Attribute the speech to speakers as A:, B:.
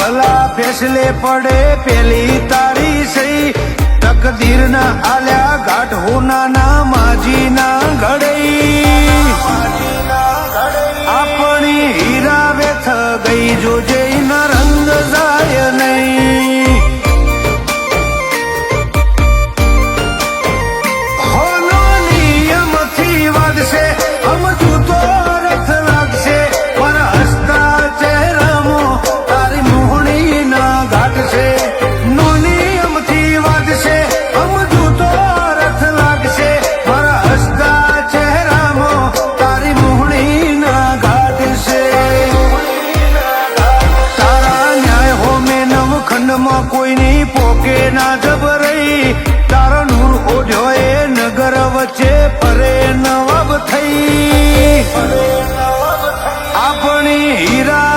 A: ભલા ફેસલે પડે પેલી તારી સહી તકદીર ના આલ્યા ઘાટ હોના માજી ના ઘડઈ આપણી હીરા વેથ ગઈ જો જઈ ના રંગ જાય નહીં હોનો નિયમથી વાદશે સમજુ તો રથ લાગશે પર હસતા ચહેરામાં તારી મોહણી ના ઘાટ છે નો નિયમથી વાદશે સમજુ તો રથ લાગશે પર હસતા ચહેરામાં તારી મોહણી ના ઘાટ છે તારા ન્યાય હોમે નવખંડમાં કોઈની પોકે ના જબરઈ તારો નૂર ઓઢ્યો એ નગર વચ્ચે ફરે નવાબ થઈ આપણી હીરા